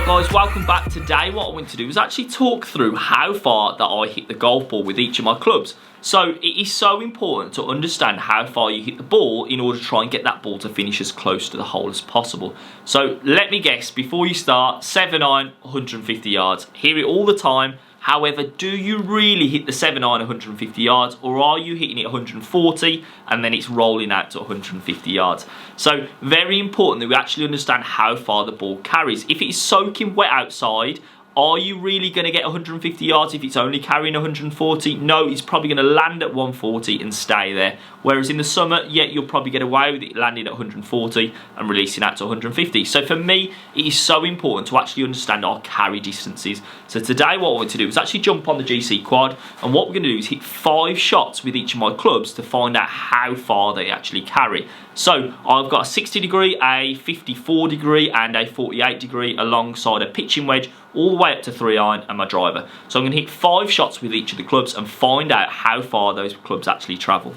Right guys, welcome back. Today what I want to do is actually talk through how far that I hit the golf ball with each of my clubs. So it is so important to understand how far you hit the ball in order to try and get that ball to finish as close to the hole as possible. So let me guess, before you start, 7-iron, 150 yards. Hear it all the time. However, do you really hit the 7-iron 150 yards, or are you hitting it 140 and then it's rolling out to 150 yards? So very important that we actually understand how far the ball carries. If it is soaking wet outside, are you really going to get 150 yards if it's only carrying 140? No, it's probably going to land at 140 and stay there. Whereas in the summer, yeah, you'll probably get away with it landing at 140 and releasing out to 150. So for me, it is so important to actually understand our carry distances. So today what I want to do is actually jump on the GCQuad, and what we're going to do is hit 5 shots with each of my clubs to find out how far they actually carry. So I've got a 60 degree, a 54 degree and a 48 degree alongside a pitching wedge all the way up to 3-iron and my driver. So I'm going to hit 5 shots with each of the clubs and find out how far those clubs actually travel.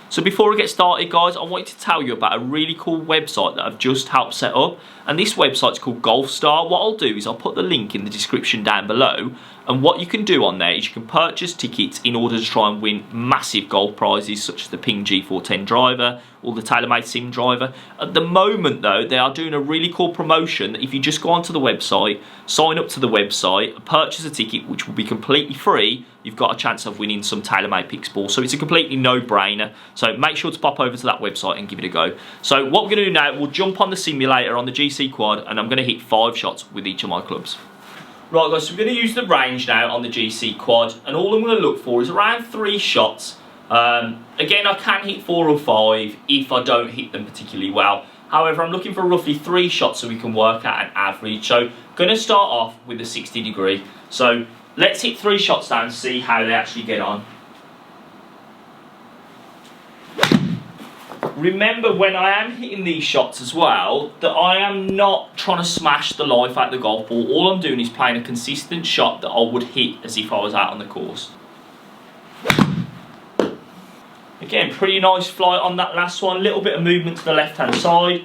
So before I get started guys, I wanted to tell you about a really cool website that I've just helped set up, and this website's called GolfStar. What I'll do is I'll put the link in the description down below, and what you can do on there is you can purchase tickets in order to try and win massive golf prizes such as the Ping G410 driver or the TaylorMade Sim driver. At the moment though, they are doing a really cool promotion that if you just go onto the website, sign up to the website, purchase a ticket which will be completely free, you've got a chance of winning some TaylorMade Pix balls. So it's a completely no-brainer. So make sure to pop over to that website and give it a go. So what we're going to do now, we'll jump on the simulator on the GCQuad, and I'm going to hit 5 shots with each of my clubs. Right guys, so we're going to use the range now on the GCQuad, and all I'm going to look for is around 3 shots. Again, I can hit 4 or 5 if I don't hit them particularly well. However, I'm looking for roughly 3 shots so we can work out an average. So going to start off with the 60 degree. So let's hit 3 shots down and see how they actually get on. Remember, when I am hitting these shots as well, that I am not trying to smash the life out of the golf ball. All I'm doing is playing a consistent shot that I would hit as if I was out on the course. Again, pretty nice flight on that last one. Little bit of movement to the left-hand side.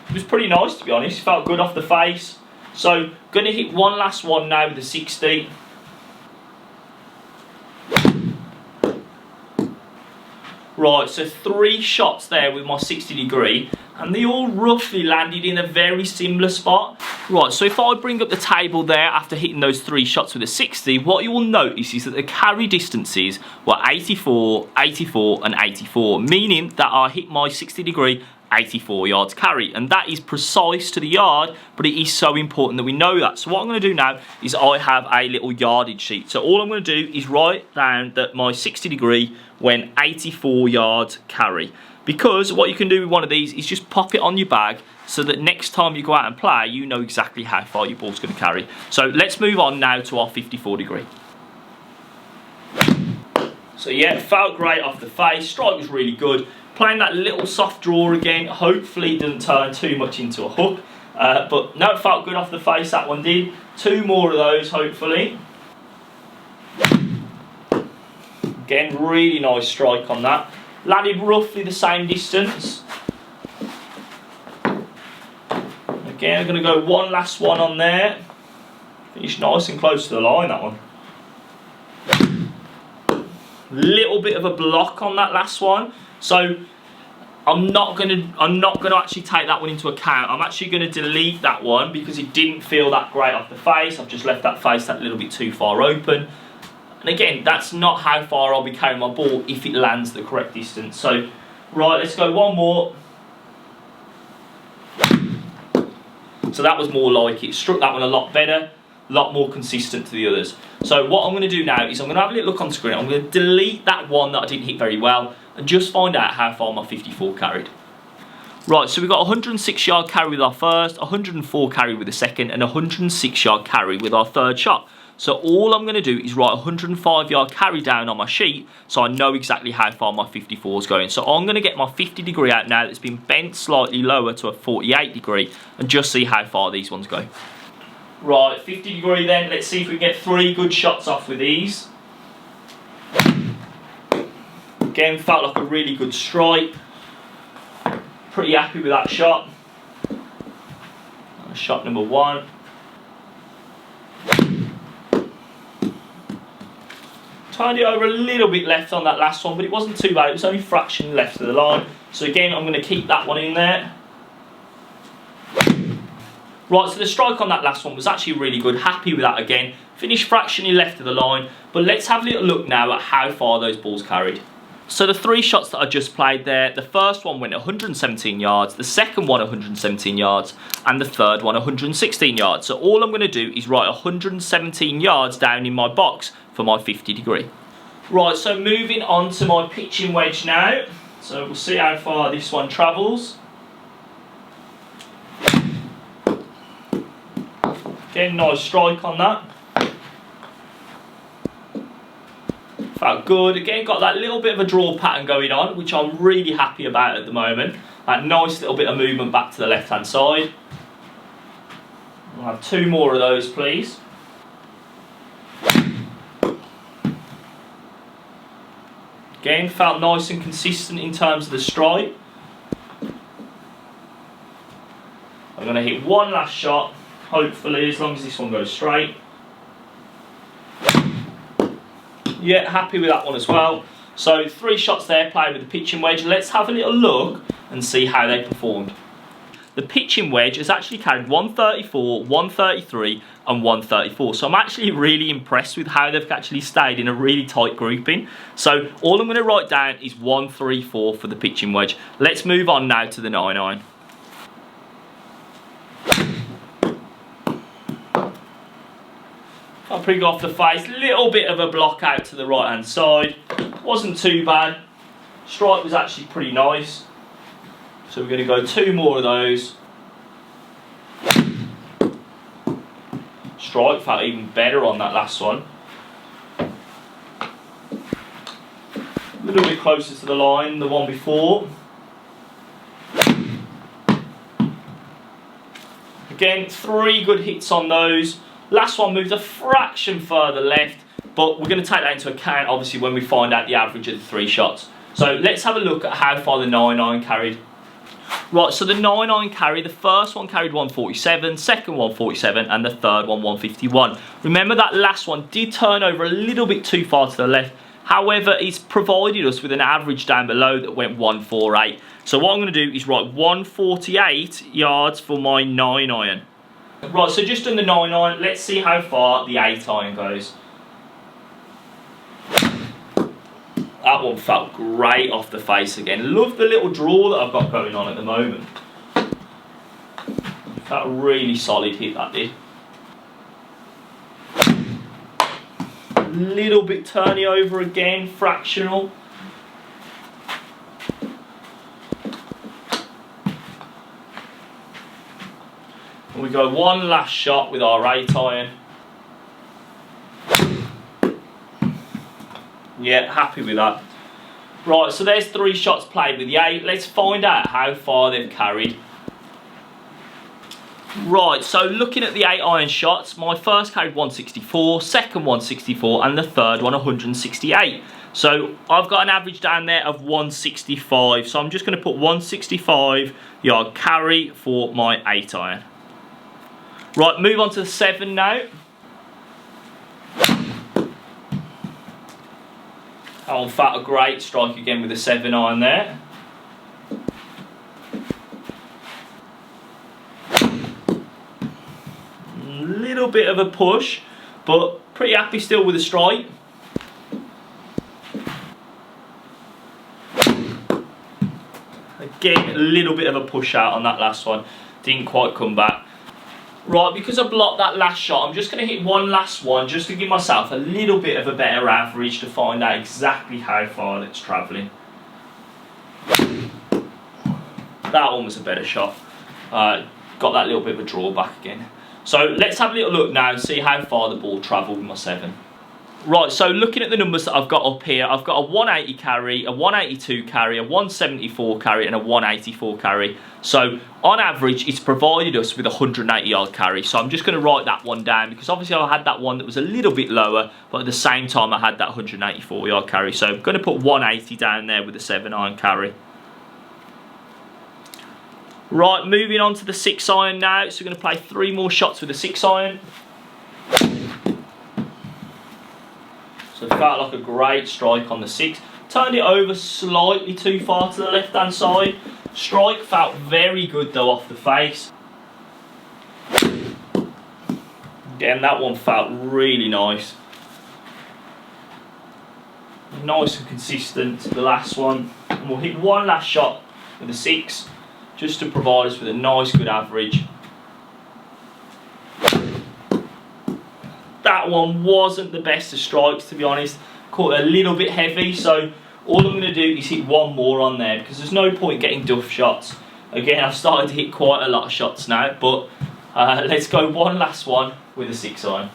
It was pretty nice, to be honest. Felt good off the face. So, going to hit one last one now with the 60. Right, so 3 shots there with my 60 degree, and they all roughly landed in a very similar spot. Right, so if I bring up the table there after hitting those 3 shots with a 60, what you will notice is that the carry distances were 84, 84 and 84, meaning that I hit my 60 degree 84 yards carry, and that is precise to the yard, but it is so important that we know that. So what I'm going to do now is I have a little yardage sheet. So all I'm going to do is write down that my 60 degree went 84 yards carry, because what you can do with one of these is just pop it on your bag so that next time you go out and play you know exactly how far your ball's going to carry. So let's move on now to our 54 degree. So yeah, felt great off the face, strike was really good. Playing that little soft draw again, hopefully it doesn't turn too much into a hook. But no, it felt good off the face, that one did. 2 more of those, hopefully. Again, really nice strike on that. Landed roughly the same distance. Again, I'm going to go one last one on there. Finished nice and close to the line, that one. Little bit of a block on that last one. So I'm not gonna actually take that one into account. I'm actually gonna delete that one because it didn't feel that great off the face. I've just left that face that little bit too far open. And again, that's not how far I'll be carrying my ball if it lands the correct distance. So, right, let's go one more. So that was more like it. Struck that one a lot better, a lot more consistent to the others. So what I'm going to do now is I'm going to have a little look on the screen. I'm going to delete that one that I didn't hit very well and just find out how far my 54 carried. Right, so we've got 106 yard carry with our first, 104 carry with the second, and 106 yard carry with our third shot. So all I'm going to do is write 105 yard carry down on my sheet so I know exactly how far my 54 is going. So I'm going to get my 50 degree out now that's been bent slightly lower to a 48 degree and just see how far these ones go. Right, 50 degree then, let's see if we can get 3 good shots off with these. Again, felt like a really good strike. Pretty happy with that shot. Shot number 1. Turned it over a little bit left on that last one, but it wasn't too bad. It was only fraction left of the line. So again, I'm going to keep that one in there. Right, so the strike on that last one was actually really good. Happy with that again. Finished fractionally left of the line. But let's have a little look now at how far those balls carried. So the 3 shots that I just played there, the first one went 117 yards, the second one 117 yards, and the third one 116 yards. So all I'm going to do is write 117 yards down in my box for my 50 degree. Right, so moving on to my pitching wedge now. So we'll see how far this one travels. Again, nice strike on that. Felt good. Again, got that little bit of a draw pattern going on, which I'm really happy about at the moment. That nice little bit of movement back to the left-hand side. I'll have 2 more of those, please. Again, felt nice and consistent in terms of the strike. I'm going to hit one last shot, hopefully, as long as this one goes straight. Yeah, happy with that one as well. So 3 shots there, played with the pitching wedge. Let's have a little look and see how they performed. The pitching wedge has actually carried 134, 133 and 134. So I'm actually really impressed with how they've actually stayed in a really tight grouping. So all I'm going to write down is 134 for the pitching wedge. Let's move on now to the 9-iron. I'll pretty good off the face, little bit of a block out to the right hand side, wasn't too bad. Strike was actually pretty nice, so we're going to go 2 more of those. Strike felt even better on that last one, a little bit closer to the line, the one before. Again, 3 good hits on those. Last one moved a fraction further left, but we're going to take that into account, obviously, when we find out the average of the 3 shots. So let's have a look at how far the 9-iron carried. Right, so the 9-iron carry, the first one carried 147, second 147, and the third one 151. Remember that last one did turn over a little bit too far to the left. However, it's provided us with an average down below that went 148. So what I'm going to do is write 148 yards for my 9-iron. Right, so just on the 9-iron, let's see how far the 8-iron goes. That one felt great off the face again. Love the little draw that I've got going on at the moment. Felt a really solid hit, that did. Little bit turny over again, fractional. And we go one last shot with our 8-iron. Yeah, happy with that. Right, so there's 3 shots played with the 8. Let's find out how far they've carried. Right, so looking at the 8-iron shots, my first carried 164, second 164, and the third one 168. So I've got an average down there of 165. So I'm just going to put 165 yard carry for my 8-iron. Right, move on to the 7 now. That one felt a great strike again with the 7-iron there. Little bit of a push, but pretty happy still with the strike. Again, a little bit of a push out on that last one. Didn't quite come back. Right, because I blocked that last shot, I'm just going to hit one last one just to give myself a little bit of a better average to find out exactly how far it's travelling. That one was a better shot. Got that little bit of a draw back again. So let's have a little look now and see how far the ball travelled with my 7. Right, so looking at the numbers that I've got up here, I've got a 180 carry, a 182 carry, a 174 carry and a 184 carry. So on average, it's provided us with a 180 yard carry. So I'm just going to write that one down because obviously I had that one that was a little bit lower, but at the same time I had that 184 yard carry. So I'm going to put 180 down there with the 7-iron carry. Right, moving on to the 6-iron now. So we're going to play 3 more shots with the 6-iron. So So it felt like a great strike on the 6. Turned it over slightly too far to the left hand side. Strike felt very good though off the face. Again, that one felt really nice. Nice and consistent, the last one. And we'll hit one last shot with a 6, just to provide us with a nice good average. That one wasn't the best of strikes, to be honest. Caught it a little bit heavy, so all I'm going to do is hit one more on there, because there's no point getting duff shots. Again, I've started to hit quite a lot of shots now, but let's go one last one with a 6 iron.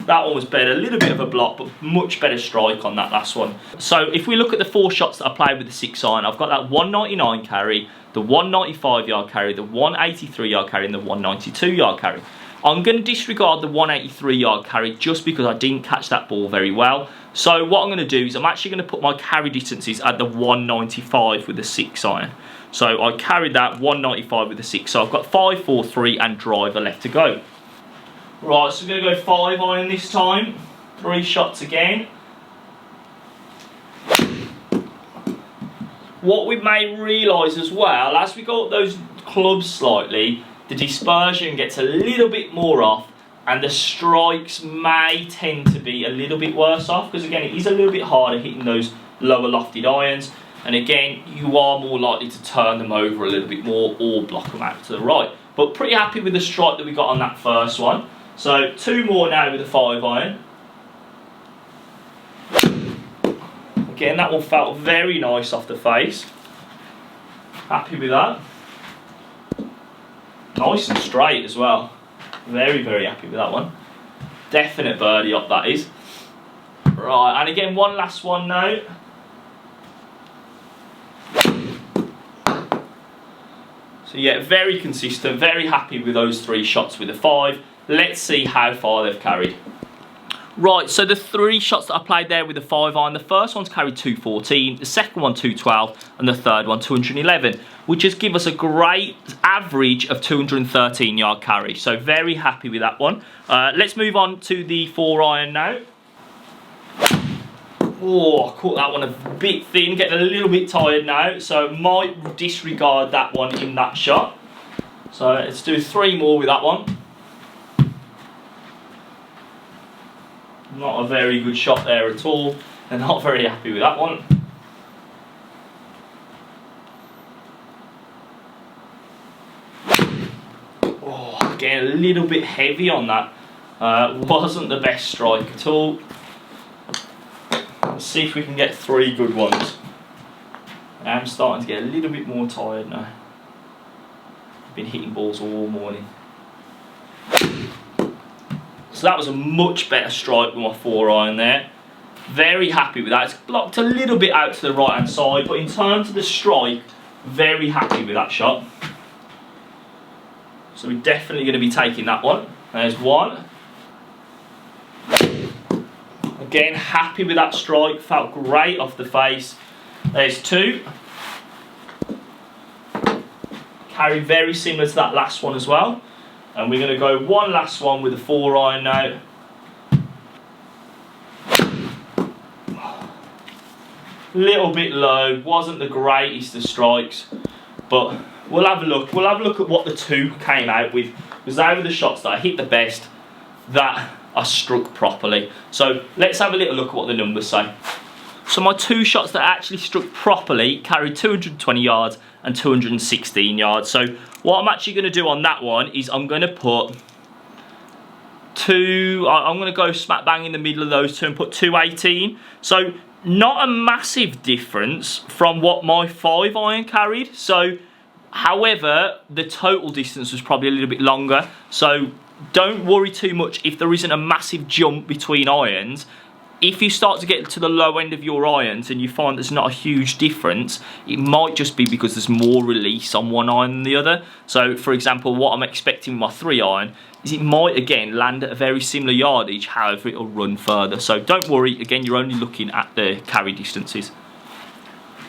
That one was better, a little bit of a block, but much better strike on that last one. So if we look at the 4 shots that I played with the 6 iron, I've got that 199 carry, the 195 yard carry, the 183 yard carry, and the 192 yard carry. I'm going to disregard the 183 yard carry just because I didn't catch that ball very well. So what I'm going to do is I'm actually going to put my carry distances at the 195 with the 6 iron. So I carried that 195 with the 6. So I've got 5, 4, 3 and driver left to go. Right, so we're going to go 5 iron this time. 3 shots again. What we may realise as well, as we go up those clubs slightly, the dispersion gets a little bit more off and the strikes may tend to be a little bit worse off, because again, it is a little bit harder hitting those lower lofted irons, and again, you are more likely to turn them over a little bit more or block them out to the right. But pretty happy with the strike that we got on that first one. So 2 more now with the 5 iron. Again, that one felt very nice off the face. Happy with that. Nice and straight as well. Very, very happy with that one. Definite birdie up, that is. Right, and again, one last one now. So yeah, very consistent, very happy with those 3 shots with the 5. Let's see how far they've carried. Right, so the 3 shots that I played there with the 5 iron, the first one's carried 214, the second one 212, and the third one 211, which has given us a great average of 213 yard carry. So very happy with that one. Let's move on to the 4 iron now. Oh, I caught that one a bit thin, getting a little bit tired now, so might disregard that one in that shot. So let's do 3 more with that one. Not a very good shot there at all, and not very happy with that one. Oh, again, a little bit heavy on that. Wasn't the best strike at all. Let's see if we can get 3 good ones. I'm starting to get a little bit more tired now. I've been hitting balls all morning. So that was a much better strike with my 4 iron there. Very happy with that. It's blocked a little bit out to the right hand side, but in terms of the strike, very happy with that shot. So we're definitely going to be taking that one. There's 1. Again, happy with that strike. Felt great off the face. There's 2. Carry very similar to that last one as well. And we're going to go one last one with the 4 iron now. Little bit low, wasn't the greatest of strikes, but we'll have a look. We'll have a look at what the 2 came out with, because they were the shots that I hit the best, that I struck properly. So let's have a little look at what the numbers say. So my 2 shots that actually struck properly carried 220 yards and 216 yards. So what I'm actually going to do on that one is I'm going to put 2, I'm going to go smack bang in the middle of those 2 and put 218. So not a massive difference from what my 5 iron carried. So however, the total distance was probably a little bit longer. So don't worry too much if there isn't a massive jump between irons. If you start to get to the low end of your irons and you find there's not a huge difference, it might just be because there's more release on one iron than the other. So for example, what I'm expecting with my 3 iron is it might again land at a very similar yardage, however it'll run further. So don't worry, again, you're only looking at the carry distances.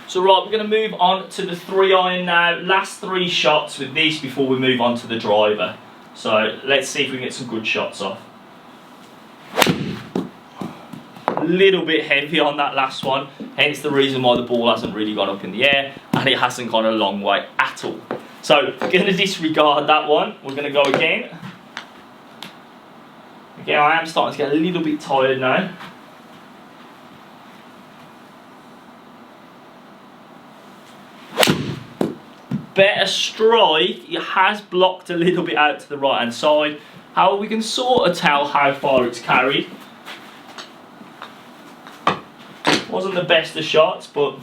So right, we're going to move on to the 3 iron now. Last 3 shots with this before we move on to the driver. So let's see if we can get some good shots off. little bit heavy on that last one, hence the reason why the ball hasn't really gone up in the air and it hasn't gone a long way at all. So we're going to disregard that one. We're going to go again. Again, I am starting to get a little bit tired now. Better strike. It has blocked a little bit out to the right hand side. However, we can sort of tell how far it's carried. Wasn't the best of shots, but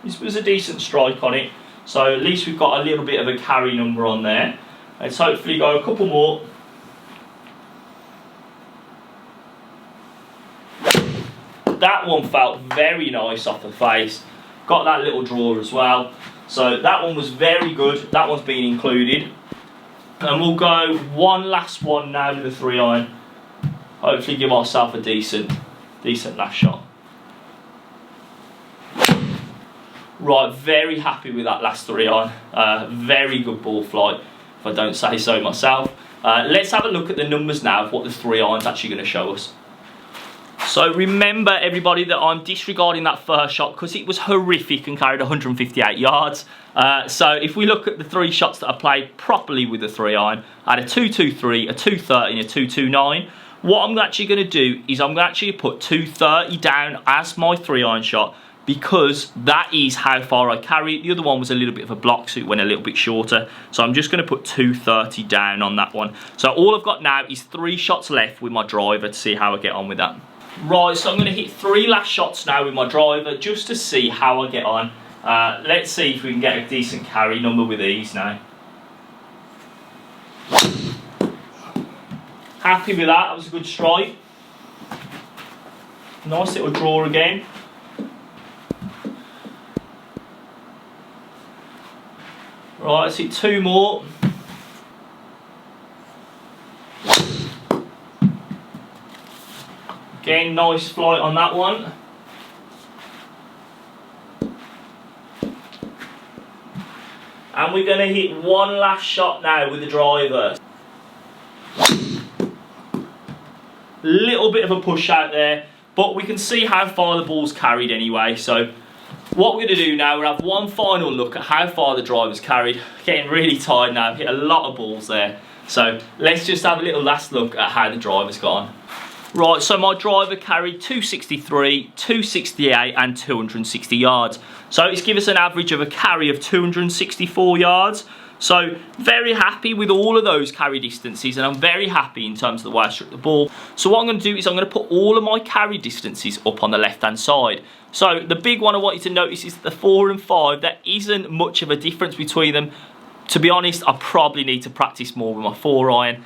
this was a decent strike on it. So at least we've got a little bit of a carry number on there. Let's hopefully go a couple more. That one felt very nice off the face. Got that little draw as well. So that one was very good. That one's been included. And we'll go one last one now with the 3-iron. Hopefully give ourselves a decent last shot. Right, very happy with that last 3-iron. Very good ball flight, if I don't say so myself. Let's have a look at the numbers now of what the 3-iron's actually going to show us. So remember, everybody, that I'm disregarding that first shot because it was horrific and carried 158 yards. So if we look at the 3 shots that I played properly with the 3-iron, I had a 223, a 230 and a 229. What I'm actually going to do is I'm going to actually put 230 down as my 3-iron shot because that is how far I carry it. The other one was a little bit of a block, so it went a little bit shorter. So I'm just going to put 230 down on that one. So all I've got now is 3 shots left with my driver to see how I get on with that. Right, so I'm going to hit 3 last shots now with my driver just to see how I get on. Let's see if we can get a decent carry number with these now. Happy with that, that was a good strike. Nice little draw again. Right, let's hit 2 more. Again, nice flight on that one. And we're going to hit 1 last shot now with the driver. Little bit of a push out there, but we can see how far the ball's carried anyway. So what we're going to do now, we'll have one final look at how far the driver's carried. Getting really tired now, I've hit a lot of balls there. So let's just have a little last look at how the driver's gone. Right, so my driver carried 263, 268 and 260 yards. So it's given us an average of a carry of 264 yards. So very happy with all of those carry distances, and I'm very happy in terms of the way I struck the ball. So what I'm going to do is I'm going to put all of my carry distances up on the left hand side. So the big one I want you to notice is the 4 and 5. There isn't much of a difference between them. To be honest, I probably need to practice more with my 4-iron.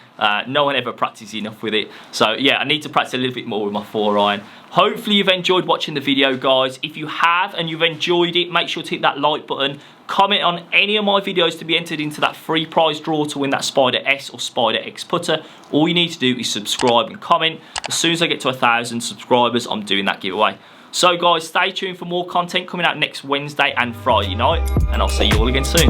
No one ever practices enough with it. So yeah, I need to practice a little bit more with my 4-iron. Hopefully you've enjoyed watching the video, guys. If you have and you've enjoyed it, make sure to hit that like button. Comment on any of my videos to be entered into that free prize draw to win that Spider S or Spider X putter. All you need to do is subscribe and comment. As soon as I get to 1,000 subscribers, I'm doing that giveaway. So guys, stay tuned for more content coming out next Wednesday and Friday night. And I'll see you all again soon.